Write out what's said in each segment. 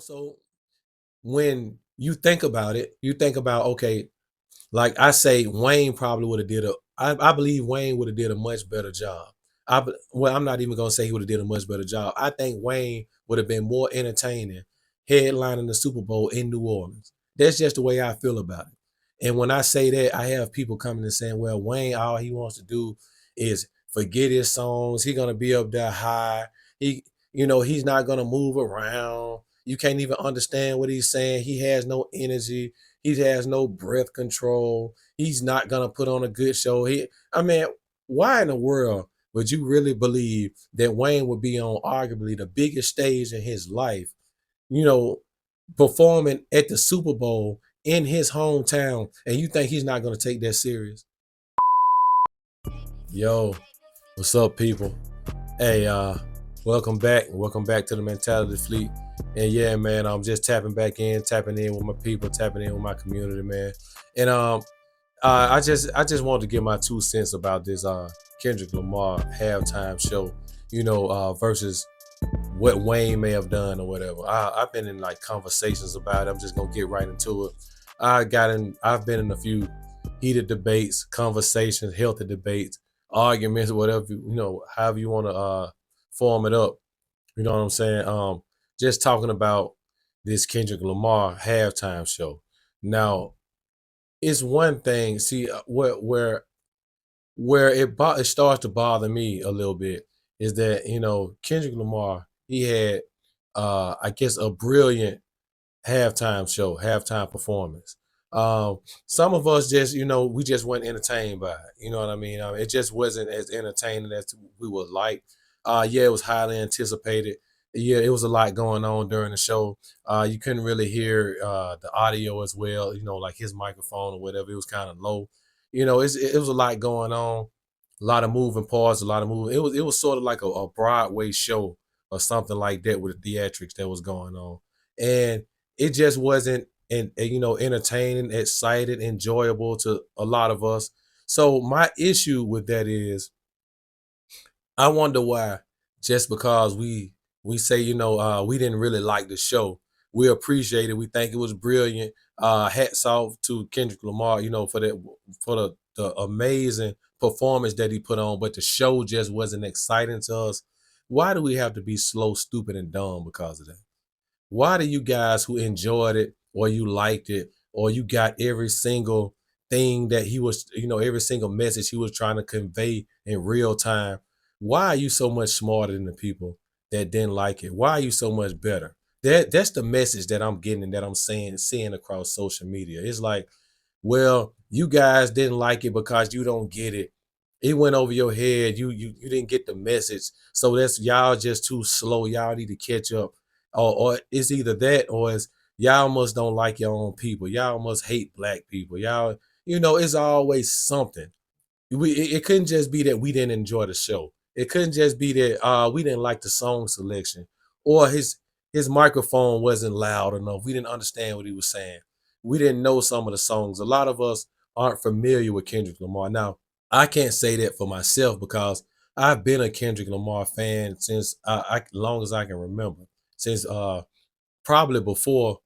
also, when you think about it, you think about, okay, like I say, Wayne probably would have did a. I believe Wayne would have did a much better job. Well, I'm not even gonna say he would have did a much better job. I think Wayne would have been more entertaining headlining the Super Bowl in New Orleans. That's just the way I feel about it. And when I say that, I have people coming and saying, "Well, Wayne, all he wants to do is forget his songs. He's gonna be up there high. He, he's not gonna move around. You can't even understand what he's saying. He has no energy. He has no breath control. He's not gonna put on a good show. I mean, why in the world would you really believe that Wayne would be on arguably the biggest stage in his life, you know, performing at the Super Bowl in his hometown, and you think he's not gonna take that serious? Yo, what's up, people? Hey, welcome back. Welcome back to the Mentality Fleet. And yeah, man, I'm just tapping in with my people, tapping in with my community, man. And I just wanted to give my 2 cents about this Kendrick Lamar halftime show, versus what Wayne may have done or whatever. I've been in like conversations about it. I'm just gonna get right into it. I've been in a few heated debates, conversations, healthy debates, arguments, whatever, however you want to form it up. You know what I'm saying? Just talking about this Kendrick Lamar halftime show. Now, it's one thing. See, where it starts to bother me a little bit is that Kendrick Lamar, he had I guess a brilliant halftime show, halftime performance. Um, some of us just, we just weren't entertained by it. You know what I mean? It just wasn't as entertaining as we would like. Yeah, it was highly anticipated. Yeah, it was a lot going on during the show. You couldn't really hear the audio as well. Like his microphone or whatever, it was kind of low. It was a lot going on, a lot of moving parts, a lot of moving. It was sort of like a Broadway show or something like that with the theatrics that was going on, and it just wasn't entertaining, excited, enjoyable to a lot of us. So my issue with that is I wonder why, just because we say, we didn't really like the show, we appreciate it, we think it was brilliant. Hats off to Kendrick Lamar, for the amazing performance that he put on, but the show just wasn't exciting to us. Why do we have to be slow, stupid, and dumb because of that? Why do you guys who enjoyed it or you liked it or you got every single thing that he was, every single message he was trying to convey in real time, why are you so much smarter than the people that didn't like it? Why are you so much better? That's the message that I'm getting and that I'm seeing across social media. It's like, well, you guys didn't like it because you don't get it. It went over your head. You didn't get the message. So that's y'all just too slow. Y'all need to catch up. Or it's either that or it's y'all must don't like your own people. Y'all must hate black people. Y'all, it's always something. It couldn't just be that we didn't enjoy the show. It couldn't just be that we didn't like the song selection or his microphone wasn't loud enough. We didn't understand what he was saying. We didn't know some of the songs. A lot of us aren't familiar with Kendrick Lamar. Now, I can't say that for myself because I've been a Kendrick Lamar fan since long as I can remember. Since probably before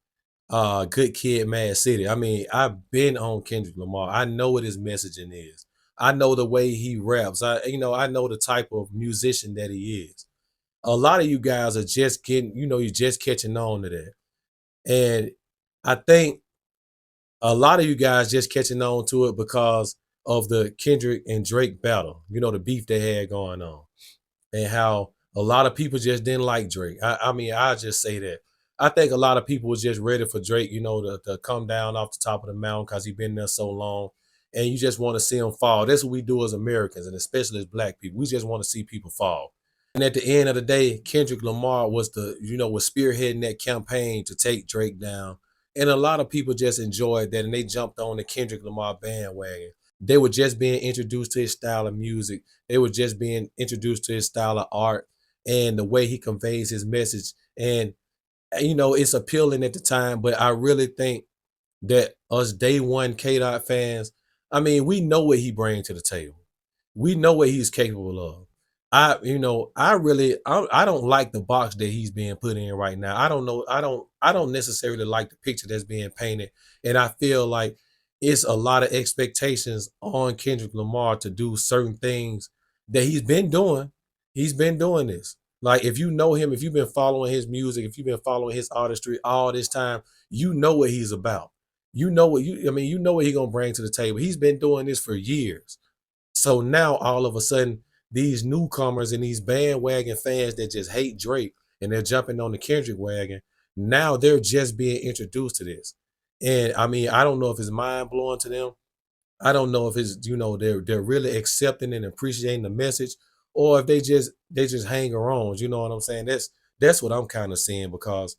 Good Kid, Mad City. I mean, I've been on Kendrick Lamar. I know what his messaging is. I know the way he raps. I know the type of musician that he is. A lot of you guys are just getting, you're just catching on to that. And I think a lot of you guys just catching on to it because of the Kendrick and Drake battle, the beef they had going on, and how a lot of people just didn't like Drake. I mean, I just say that. I think a lot of people was just ready for Drake, to come down off the top of the mountain because he's been there so long. And you just want to see him fall. That's what we do as Americans, and especially as black people. We just want to see people fall. And at the end of the day, Kendrick Lamar was spearheading that campaign to take Drake down. And a lot of people just enjoyed that and they jumped on the Kendrick Lamar bandwagon. They were just being introduced to his style of music. They were just being introduced to his style of art and the way he conveys his message. And, it's appealing at the time, but I really think that us day one K Dot fans, I mean, we know what he brings to the table. We know what he's capable of. I don't like the box that he's being put in right now. I don't know. I don't necessarily like the picture that's being painted. And I feel like it's a lot of expectations on Kendrick Lamar to do certain things that he's been doing. He's been doing this. Like if you know him, if you've been following his music, if you've been following his artistry all this time, you know what he's about. You know what you I mean, you know what he's gonna bring to the table. He's been doing this for years. So now all of a sudden, these newcomers and these bandwagon fans that just hate Drake and they're jumping on the Kendrick wagon, now they're just being introduced to this. And I mean, I don't know if it's mind blowing to them. I don't know if it's, they're really accepting and appreciating the message, or if they just hang around. You know what I'm saying? That's what I'm kind of seeing, because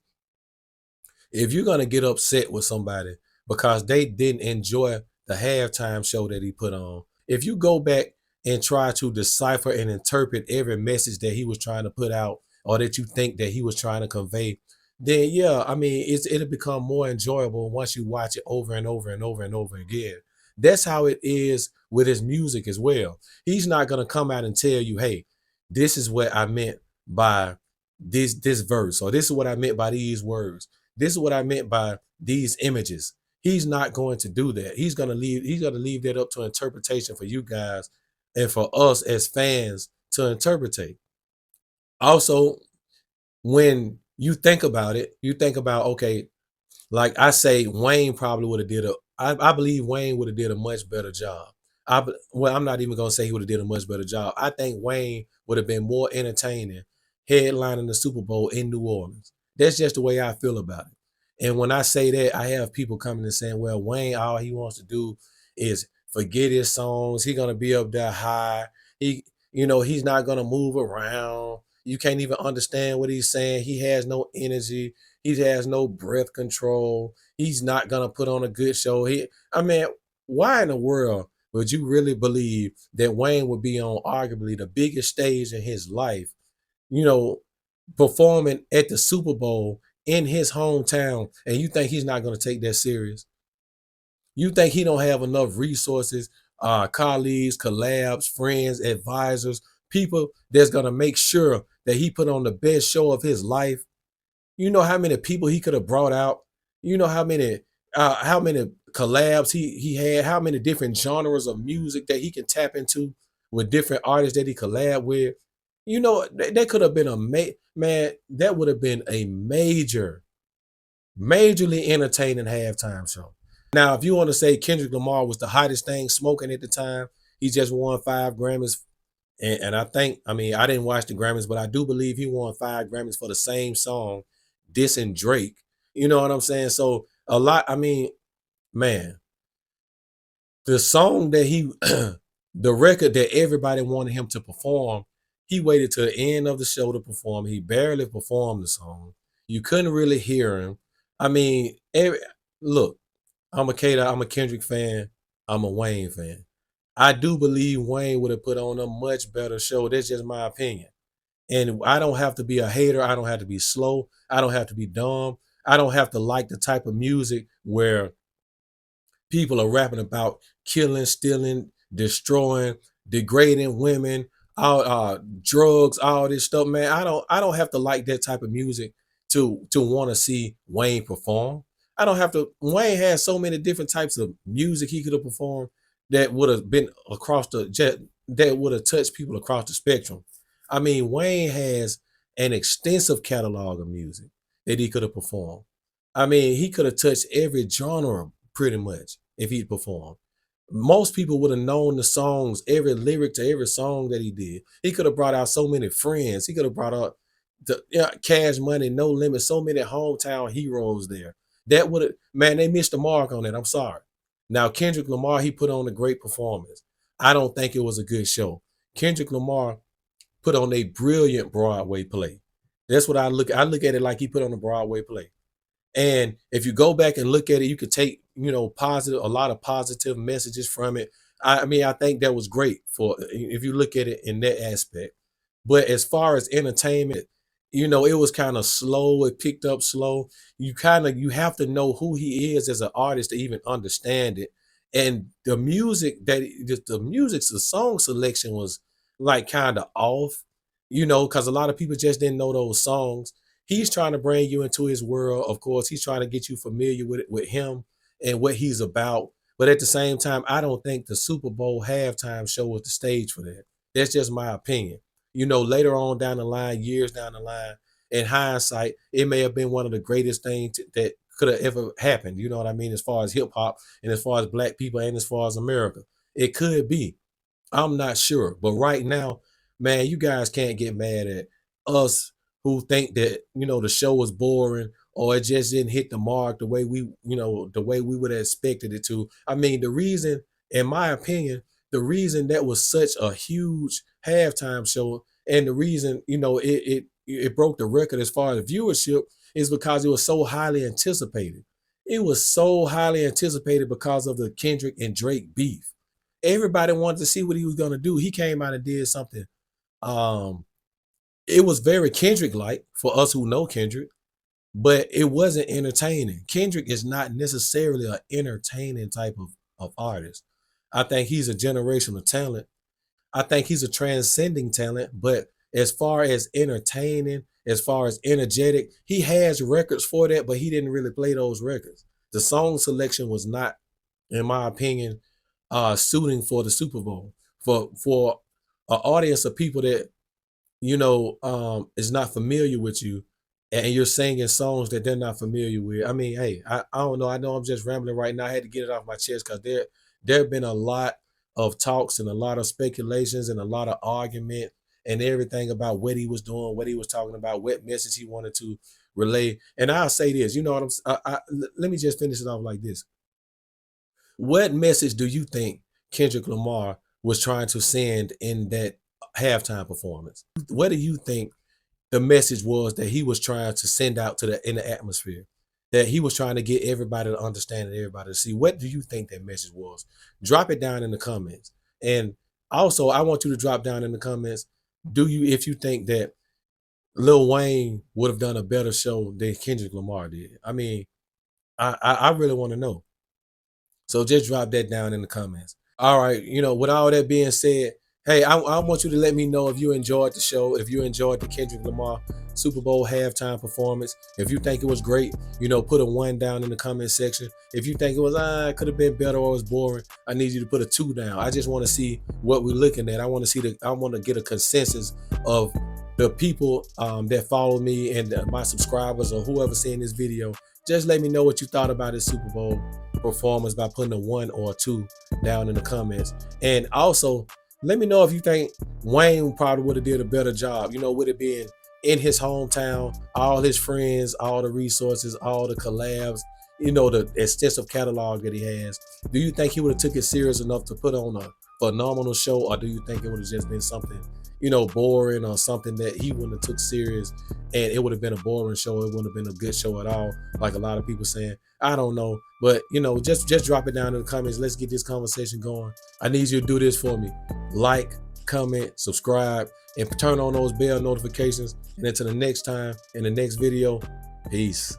if you're gonna get upset with somebody because they didn't enjoy the halftime show that he put on, if you go back and try to decipher and interpret every message that he was trying to put out, or that you think that he was trying to convey, then yeah, I mean it'll become more enjoyable once you watch it over and over and over and over again. That's how it is with his music as well. He's not gonna come out and tell you, hey, this is what I meant by this verse, or this is what I meant by these words, this is what I meant by these images. He's not going to do that. He's gonna leave that up to interpretation for you guys and for us as fans to interpretate. Also, when you think about it, you think about, okay, like I say, Wayne probably would have did a. I believe Wayne would have did a much better job. Well, I'm not even gonna say he would have did a much better job. I think Wayne would have been more entertaining headlining the Super Bowl in New Orleans. That's just the way I feel about it. And when I say that, I have people coming and saying, "Well, Wayne, all he wants to do is forget his songs. He's gonna be up there high. He's not gonna move around. You can't even understand what he's saying. He has no energy. He has no breath control. He's not gonna put on a good show." I mean, why in the world would you really believe that Wayne would be on arguably the biggest stage in his life, you know, performing at the Super Bowl in his hometown, and you think he's not gonna take that serious? You think he don't have enough resources, colleagues, collabs, friends, advisors, people that's gonna make sure that he put on the best show of his life? You know how many people he could have brought out? You know how many collabs he had, how many different genres of music that he can tap into with different artists that he collab with. That could have been man, that would have been a majorly entertaining halftime show. Now, if you want to say Kendrick Lamar was the hottest thing smoking at the time, he just won 5 Grammys. And I think, I mean, I didn't watch the Grammys, but I do believe he won 5 Grammys for the same song, dissing Drake. You know what I'm saying? So a lot, I mean, man, the song that the record that everybody wanted him to perform, he waited to the end of the show to perform. He barely performed the song. You couldn't really hear him. I mean, look, I'm a Kendrick fan. I'm a Wayne fan. I do believe Wayne would have put on a much better show. That's just my opinion. And I don't have to be a hater. I don't have to be slow. I don't have to be dumb. I don't have to like the type of music where people are rapping about killing, stealing, destroying, degrading women, all drugs, all this stuff, man. I don't have to like that type of music to want to see Wayne perform. I don't have to. Wayne has so many different types of music he could have performed that would have been across the jet, that would have touched people across the spectrum. I mean, Wayne has an extensive catalog of music that he could have performed. I mean, he could have touched every genre pretty much if he'd performed. Most people would have known the songs, every lyric to every song that he did. He could have brought out so many friends. He could have brought out Cash Money, No Limit, so many hometown heroes there. That would have, man, they missed the mark on it. I'm sorry. Now, Kendrick Lamar, he put on a great performance. I don't think it was a good show. Kendrick Lamar put on a brilliant Broadway play. That's what I look at it like he put on a Broadway play. And if you go back and look at it, you could take, a lot of positive messages from it. I mean, I think that was great for if you look at it in that aspect. But as far as entertainment, it was kind of slow. It picked up slow. You have to know who he is as an artist to even understand it. And the music, the song selection was like kind of off. because a lot of people just didn't know those songs. He's trying to bring you into his world. Of course, he's trying to get you familiar with him and what he's about. But at the same time, I don't think the Super Bowl halftime show was the stage for that. That's just my opinion. Later on down the line, years down the line, in hindsight, it may have been one of the greatest things that could have ever happened. You know what I mean? As far as hip hop and as far as black people and as far as America, it could be. I'm not sure. But right now, man, you guys can't get mad at us who think that, the show was boring or it just didn't hit the mark the way we would have expected it to. I mean, the reason, in my opinion, the reason that was such a huge halftime show and the reason, it broke the record as far as viewership is because it was so highly anticipated. It was so highly anticipated because of the Kendrick and Drake beef. Everybody wanted to see what he was gonna do. He came out and did something. Um, it was very Kendrick-like for us who know Kendrick, but it wasn't entertaining. Kendrick is not necessarily an entertaining type of artist. I think he's a generational talent. I think he's a transcending talent, but as far as entertaining, as far as energetic, he has records for that, but he didn't really play those records. The song selection was not, in my opinion, suiting for the Super Bowl. For an audience of people that is not familiar with you, and you're singing songs that they're not familiar with. I mean, hey, I don't know. I know I'm just rambling right now. I had to get it off my chest because there have been a lot of talks and a lot of speculations and a lot of argument and everything about what he was doing, what he was talking about, what message he wanted to relay. And I'll say this, you know what let me just finish it off like this. What message do you think Kendrick Lamar was trying to send in that halftime performance? What do you think the message was that he was trying to send out in the atmosphere? That he was trying to get everybody to understand and everybody to see. What do you think that message was? Drop it down in the comments. And also, I want you to drop down in the comments, if you think that Lil Wayne would have done a better show than Kendrick Lamar did? I mean, I really want to know. So just drop that down in the comments. All right, with all that being said, hey, I want you to let me know if you enjoyed the show, if you enjoyed the Kendrick Lamar Super Bowl halftime performance. If you think it was great, put a 1 down in the comment section. If you think it was, it could have been better or it was boring, I need you to put a 2 down. I just want to see what we're looking at. I want to get a consensus of the people that follow me and my subscribers or whoever seeing this video. Just let me know what you thought about this Super Bowl performance by putting a 1 or a 2 down in the comments. And also, let me know if you think Wayne probably would have did a better job, with it being in his hometown, all his friends, all the resources, all the collabs, the extensive catalog that he has. Do you think he would have took it serious enough to put on a phenomenal show, or do you think it would have just been something, boring or something that he wouldn't have took serious and it would have been a boring show? It wouldn't have been a good show at all, like a lot of people saying. I don't know, but just drop it down in the comments. Let's get this conversation going. I need you to do this for me. Like, comment, subscribe, and turn on those bell notifications. And until the next time, in the next video, peace.